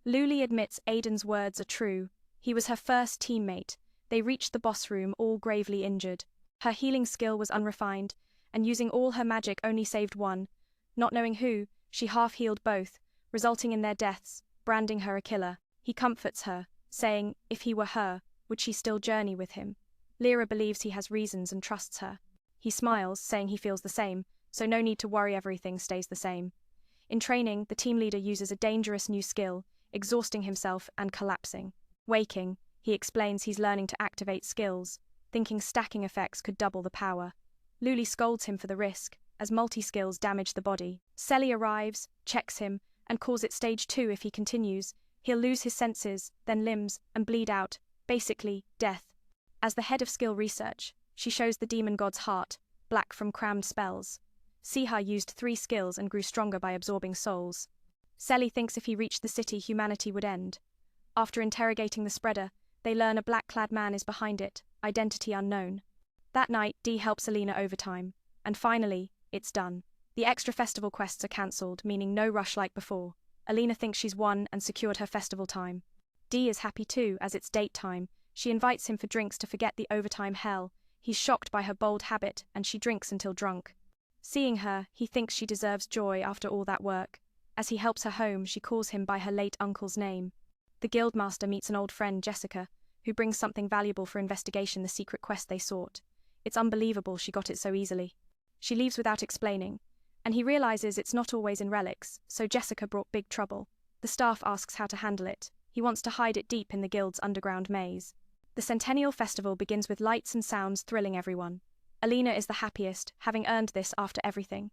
Speaker 1: Luli admits Aiden's words are true. He was her first teammate. They reached the boss room all gravely injured. Her healing skill was unrefined, and using all her magic only saved one. Not knowing who, she half-healed both, resulting in their deaths, branding her a killer. He comforts her, saying, if he were her, would she still journey with him? Lyra believes he has reasons and trusts her. He smiles, saying he feels the same, so no need to worry, everything stays the same. In training, the team leader uses a dangerous new skill, exhausting himself and collapsing. Waking, he explains he's learning to activate skills, thinking stacking effects could double the power. Luli scolds him for the risk, as multi-skills damage the body. Selly arrives, checks him, and calls it stage 2 if he continues. He'll lose his senses, then limbs, and bleed out, basically, death. As the head of skill research, she shows the demon god's heart, black from crammed spells. Siha used 3 skills and grew stronger by absorbing souls. Selly thinks if he reached the city, humanity would end. After interrogating the spreader, they learn a black-clad man is behind it, identity unknown. That night, Dee helps Alina overtime. And finally, it's done. The extra festival quests are cancelled, meaning no rush like before. Alina thinks she's won and secured her festival time. Dee is happy too, as it's date time. She invites him for drinks to forget the overtime hell. He's shocked by her bold habit, and she drinks until drunk. Seeing her, he thinks she deserves joy after all that work. As he helps her home, she calls him by her late uncle's name. The guildmaster meets an old friend, Jessica, who brings something valuable for investigation, the secret quest they sought. It's unbelievable she got it so easily. She leaves without explaining, and he realizes it's not always in relics, so Jessica brought big trouble. The staff asks how to handle it. He wants to hide it deep in the guild's underground maze. The Centennial Festival begins with lights and sounds thrilling everyone. Alina is the happiest, having earned this after everything.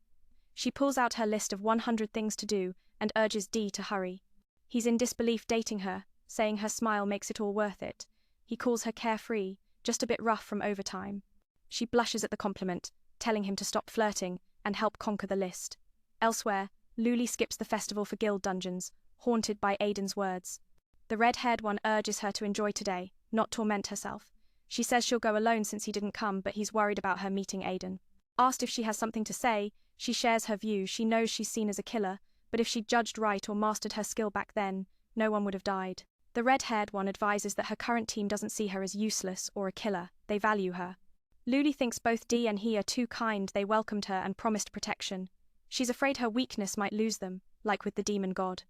Speaker 1: She pulls out her list of 100 things to do and urges Dee to hurry. He's in disbelief, dating her, saying her smile makes it all worth it. He calls her carefree, just a bit rough from overtime. She blushes at the compliment, telling him to stop flirting and help conquer the list. Elsewhere, Luli skips the festival for guild dungeons, haunted by Aiden's words. The red-haired one urges her to enjoy today, not torment herself. She says she'll go alone since he didn't come, but he's worried about her meeting Aiden. Asked if she has something to say, she shares her view. She knows she's seen as a killer, but if she'd judged right or mastered her skill back then, no one would have died. The red-haired one advises that her current team doesn't see her as useless or a killer, they value her. Luli thinks both Dee and he are too kind. They welcomed her and promised protection. She's afraid her weakness might lose them, like with the demon god.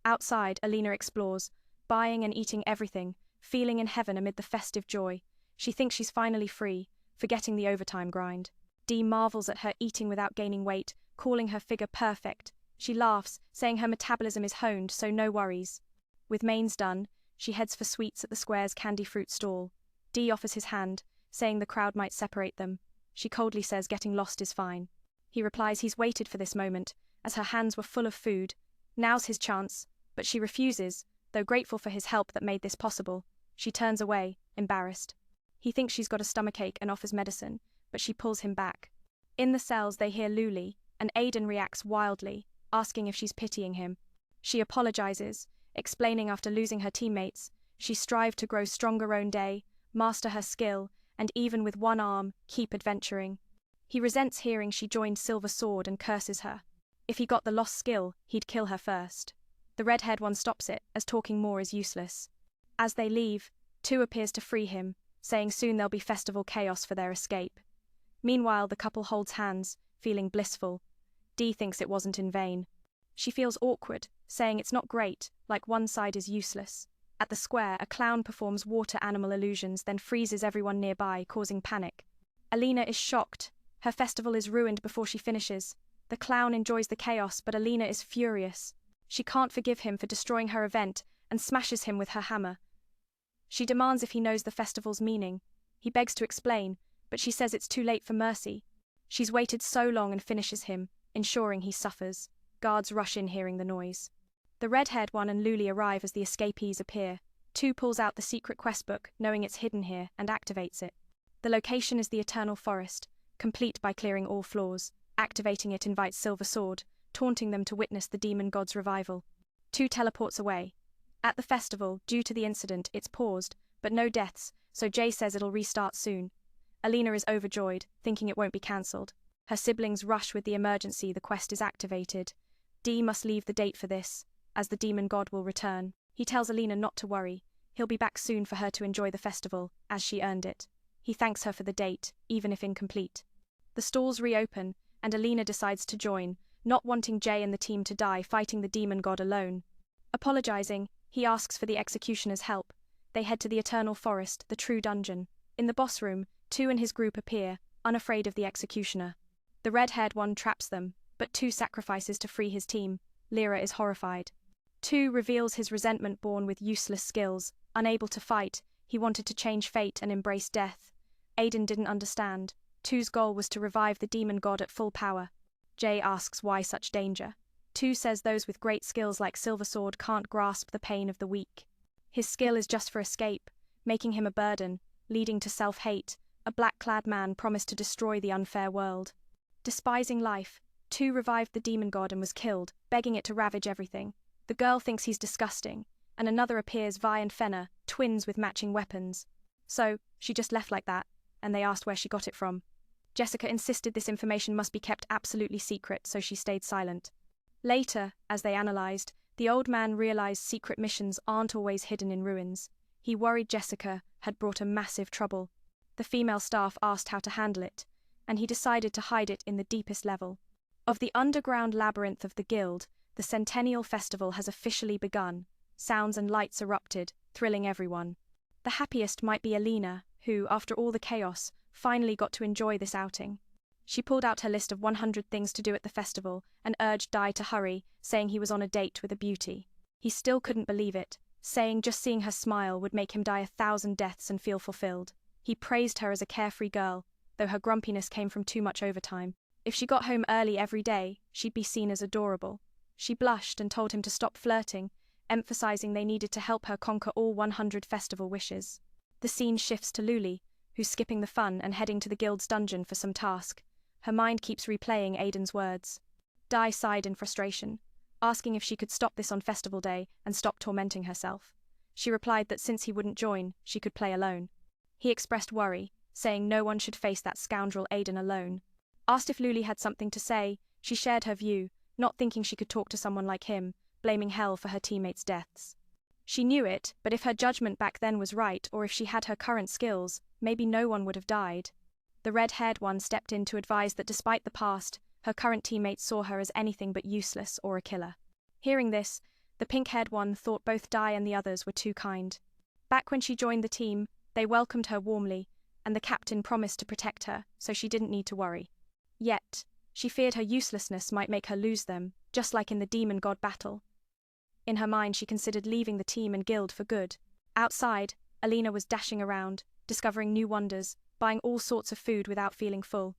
Speaker 1: Outside, Alina explores, buying and eating everything, feeling in heaven amid the festive joy. She thinks she's finally free, forgetting the overtime grind. Dee marvels at her eating without gaining weight, calling her figure perfect. She laughs, saying her metabolism is honed, so no worries. With mains done, she heads for sweets at the square's candy fruit stall. Dee offers his hand, saying the crowd might separate them. She coldly says getting lost is fine. He replies he's waited for this moment, as her hands were full of food. Now's his chance, but she refuses, though grateful for his help that made this possible. She turns away, embarrassed. He thinks she's got a stomachache and offers medicine, but she pulls him back. In the cells, they hear Luli, and Aiden reacts wildly, asking if she's pitying him. She apologizes, explaining after losing her teammates, she strived to grow stronger own day, master her skill, and even with one arm, keep adventuring. He resents hearing she joined Silver Sword and curses her. If he got the lost skill, he'd kill her first. The red-haired one stops it, as talking more is useless. As they leave, Tu appears to free him, saying soon there'll be festival chaos for their escape. Meanwhile, the couple holds hands, feeling blissful. Dee thinks it wasn't in vain. She feels awkward, saying it's not great, like one side is useless. At the square, a clown performs water animal illusions, then freezes everyone nearby, causing panic. Alina is shocked. Her festival is ruined before she finishes. The clown enjoys the chaos, but Alina is furious. She can't forgive him for destroying her event and smashes him with her hammer. She demands if he knows the festival's meaning. He begs to explain, but she says it's too late for mercy. She's waited so long and finishes him, ensuring he suffers. Guards rush in hearing the noise. The red-haired one and Luli arrive as the escapees appear. Tu pulls out the secret quest book, knowing it's hidden here, and activates it. The location is the Eternal Forest, complete by clearing all floors. Activating it invites Silver Sword, taunting them to witness the demon god's revival. Tu teleports away. At the festival, due to the incident, it's paused, but no deaths, so Jay says it'll restart soon. Alina is overjoyed, thinking it won't be cancelled. Her siblings rush with the emergency. The quest is activated. Dee must leave the date for this, as the demon god will return. He tells Alina not to worry. He'll be back soon for her to enjoy the festival, as she earned it. He thanks her for the date, even if incomplete. The stalls reopen, and Alina decides to join, not wanting Jay and the team to die fighting the demon god alone. Apologizing, he asks for the executioner's help. They head to the Eternal Forest, the true dungeon. In the boss room, Tu and his group appear, unafraid of the executioner. The red-haired one traps them, but Tu sacrifices to free his team. Lyra is horrified. Tu reveals his resentment born with useless skills. Unable to fight, he wanted to change fate and embrace death. Aiden didn't understand. Tu's goal was to revive the demon god at full power. Jay asks why such danger. Tu says those with great skills like Silversword can't grasp the pain of the weak. His skill is just for escape, making him a burden, leading to self-hate. A black-clad man promised to destroy the unfair world. Despising life, Tu revived the demon god and was killed, begging it to ravage everything. The girl thinks he's disgusting, and another appears, Vi and Fenna, twins with matching weapons. So, she just left like that, and they asked where she got it from. Jessica insisted this information must be kept absolutely secret, so she stayed silent. Later, as they analyzed, the old man realized secret missions aren't always hidden in ruins. He worried Jessica had brought a massive trouble. The female staff asked how to handle it, and he decided to hide it in the deepest level. Of the underground labyrinth of the guild, the Centennial Festival has officially begun. Sounds and lights erupted, thrilling everyone. The happiest might be Alina, who, after all the chaos, finally got to enjoy this outing. She pulled out her list of 100 things to do at the festival and urged Dai to hurry, saying he was on a date with a beauty. He still couldn't believe it, saying just seeing her smile would make him die 1,000 deaths and feel fulfilled. He praised her as a carefree girl, though her grumpiness came from too much overtime. If she got home early every day, she'd be seen as adorable. She blushed and told him to stop flirting, emphasizing they needed to help her conquer all 100 festival wishes. The scene shifts to Luli, who's skipping the fun and heading to the guild's dungeon for some task. Her mind keeps replaying Aiden's words. Dai sighed in frustration, asking if she could stop this on festival day and stop tormenting herself. She replied that since he wouldn't join, she could play alone. He expressed worry, saying no one should face that scoundrel Aiden alone. Asked if Luli had something to say, she shared her view, not thinking she could talk to someone like him, blaming hell for her teammates' deaths. She knew it, but if her judgment back then was right, or if she had her current skills, maybe no one would have died. The red-haired one stepped in to advise that despite the past, her current teammates saw her as anything but useless or a killer. Hearing this, the pink-haired one thought both Dai and the others were too kind. Back when she joined the team, they welcomed her warmly, and the captain promised to protect her, so she didn't need to worry. Yet, she feared her uselessness might make her lose them, just like in the demon god battle. In her mind, she considered leaving the team and guild for good. Outside, Alina was dashing around, discovering new wonders, buying all sorts of food without feeling full.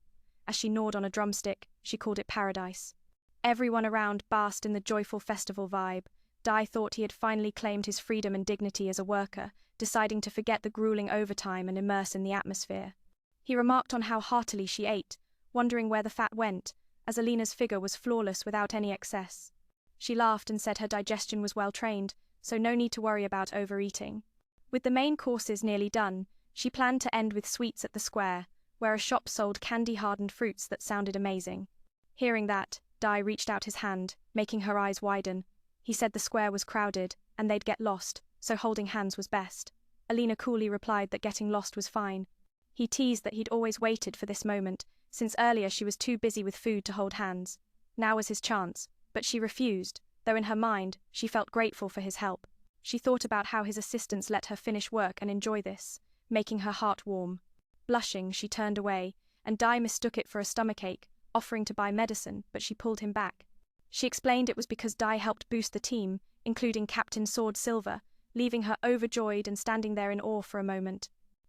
Speaker 1: As she gnawed on a drumstick, she called it paradise. Everyone around basked in the joyful festival vibe. Dai thought he had finally claimed his freedom and dignity as a worker, deciding to forget the grueling overtime and immerse in the atmosphere. He remarked on how heartily she ate, wondering where the fat went, as Alina's figure was flawless without any excess. She laughed and said her digestion was well trained, so no need to worry about overeating. With the main courses nearly done, she planned to end with sweets at the square, where a shop sold candy-hardened fruits that sounded amazing. Hearing that, Dai reached out his hand, making her eyes widen. He said the square was crowded, and they'd get lost, so holding hands was best. Alina coolly replied that getting lost was fine. He teased that he'd always waited for this moment, since earlier she was too busy with food to hold hands. Now was his chance, but she refused, though in her mind, she felt grateful for his help. She thought about how his assistants let her finish work and enjoy this, making her heart warm. Blushing, she turned away, and Dai mistook it for a stomachache, offering to buy medicine, but she pulled him back. She explained it was because Dai helped boost the team, including Captain Sword Silver, leaving her overjoyed and standing there in awe for a moment.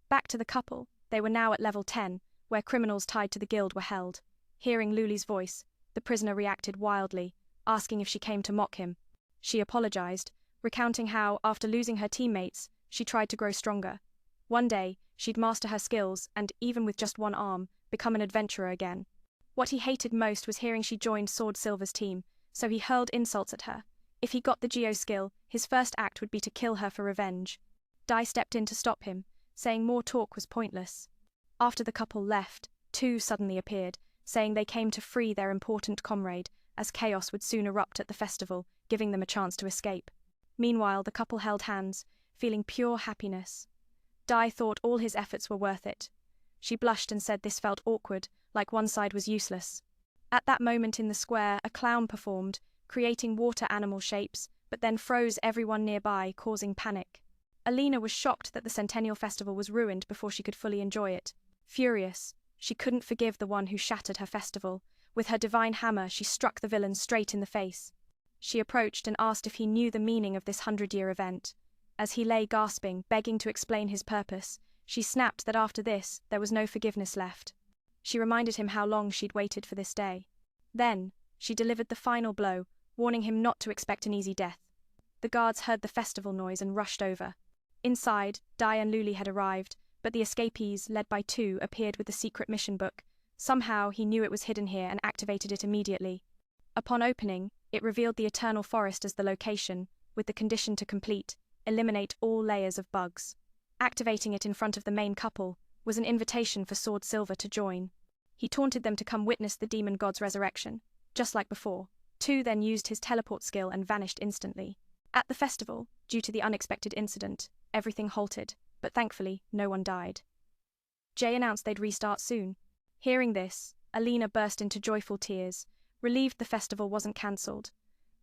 Speaker 1: Back to the couple, they were now at level 10, where criminals tied to the guild were held. Hearing Luli's voice, the prisoner reacted wildly, asking if she came to mock him. She apologized, recounting how, after losing her teammates, she tried to grow stronger. One day, she'd master her skills and, even with just one arm, become an adventurer again. What he hated most was hearing she joined Sword Silver's team, so he hurled insults at her. If he got the Geo skill, his first act would be to kill her for revenge. Dai stepped in to stop him, saying more talk was pointless. After the couple left, two suddenly appeared, saying they came to free their important comrade, as chaos would soon erupt at the festival, giving them a chance to escape. Meanwhile, the couple held hands, feeling pure happiness. Dai thought all his efforts were worth it. She blushed and said this felt awkward, like one side was useless. At that moment in the square, a clown performed, creating water animal shapes, but then froze everyone nearby, causing panic. Alina was shocked that the Centennial Festival was ruined before she could fully enjoy it. Furious, she couldn't forgive the one who shattered her festival. With her divine hammer, she struck the villain straight in the face. She approached and asked if he knew the meaning of this 100-year event. As he lay gasping, begging to explain his purpose, she snapped that after this, there was no forgiveness left. She reminded him how long she'd waited for this day. Then, she delivered the final blow, warning him not to expect an easy death. The guards heard the festival noise and rushed over. Inside, Dai and Luli had arrived, but the escapees, led by two, appeared with the secret mission book. Somehow, he knew it was hidden here and activated it immediately. Upon opening, it revealed the Eternal Forest as the location, with the condition to complete, eliminate all layers of bugs. Activating it in front of the main couple was an invitation for Sword Silver to join. He taunted them to come witness the demon god's resurrection. Just like before, Tu then used his teleport skill and vanished instantly. At the festival, due to the unexpected incident, everything halted, but thankfully, no one died. Jay announced they'd restart soon. Hearing this, Alina burst into joyful tears, relieved the festival wasn't cancelled.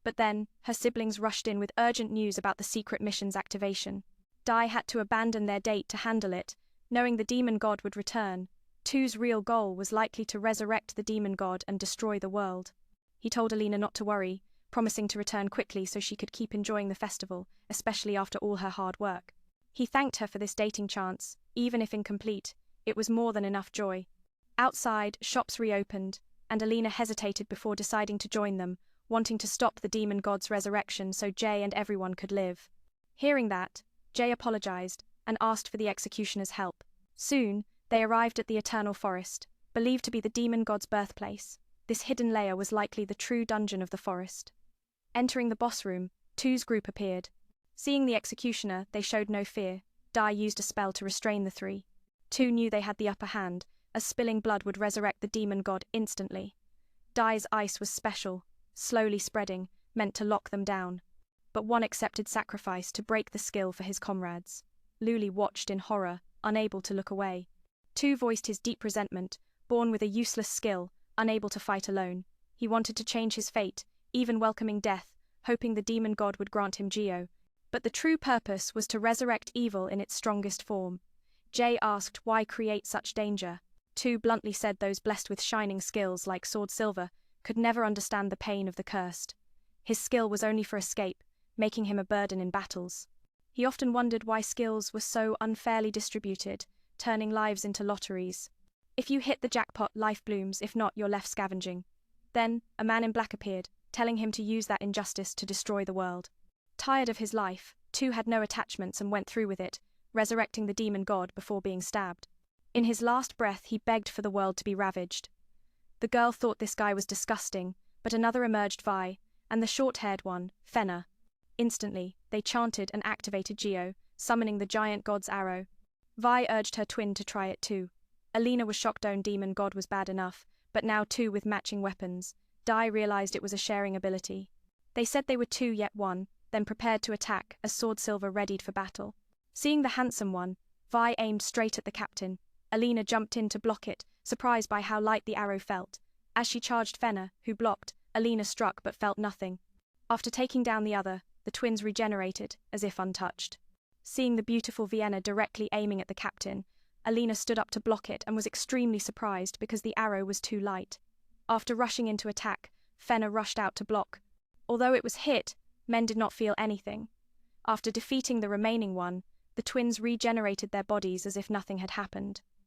Speaker 1: But then, her siblings rushed in with urgent news about the secret mission's activation. Dai had to abandon their date to handle it, knowing the demon god would return. Tu's real goal was likely to resurrect the demon god and destroy the world. He told Alina not to worry, promising to return quickly so she could keep enjoying the festival, especially after all her hard work. He thanked her for this dating chance, even if incomplete. It was more than enough joy. Outside, shops reopened, and Alina hesitated before deciding to join them, wanting to stop the demon god's resurrection so Jay and everyone could live. Hearing that, Jay apologized and asked for the executioner's help. Soon, they arrived at the Eternal Forest, believed to be the demon god's birthplace. This hidden layer was likely the true dungeon of the forest. Entering the boss room, Tu's group appeared. Seeing the executioner, they showed no fear. Dai used a spell to restrain the three. Tu knew they had the upper hand, as spilling blood would resurrect the demon god instantly. Dai's ice was special, slowly spreading, meant to lock them down. But one accepted sacrifice to break the skill for his comrades. Luli watched in horror, unable to look away. Tu voiced his deep resentment, born with a useless skill, unable to fight alone. He wanted to change his fate, even welcoming death, hoping the demon god would grant him Geo. But the true purpose was to resurrect evil in its strongest form. Jay asked why create such danger. Tu bluntly said those blessed with shining skills like Sword Silver could never understand the pain of the cursed. His skill was only for escape, making him a burden in battles. He often wondered why skills were so unfairly distributed, turning lives into lotteries. If you hit the jackpot, life blooms, if not, you're left scavenging. Then, a man in black appeared, telling him to use that injustice to destroy the world. Tired of his life, Tu had no attachments and went through with it, resurrecting the demon god before being stabbed. In his last breath, he begged for the world to be ravaged. The girl thought this guy was disgusting, but another emerged, Vi, and the short-haired one, Fenna. Instantly, they chanted and activated Geo, summoning the giant god's arrow. Vi urged her twin to try it too. Alina was shocked own demon god was bad enough, but now two with matching weapons. Dai realized it was a sharing ability. They said they were two yet one, then prepared to attack as Sword Silver readied for battle. Seeing the handsome one, Vi aimed straight at the captain. Alina jumped in to block it, surprised by how light the arrow felt. As she charged Fenna, who blocked, Alina struck but felt nothing. After taking down the other, the twins regenerated, as if untouched. Seeing the beautiful Vienna directly aiming at the captain, Alina stood up to block it and was extremely surprised because the arrow was too light. After rushing into attack, Fenna rushed out to block. Although it was hit, men did not feel anything. After defeating the remaining one, the twins regenerated their bodies as if nothing had happened.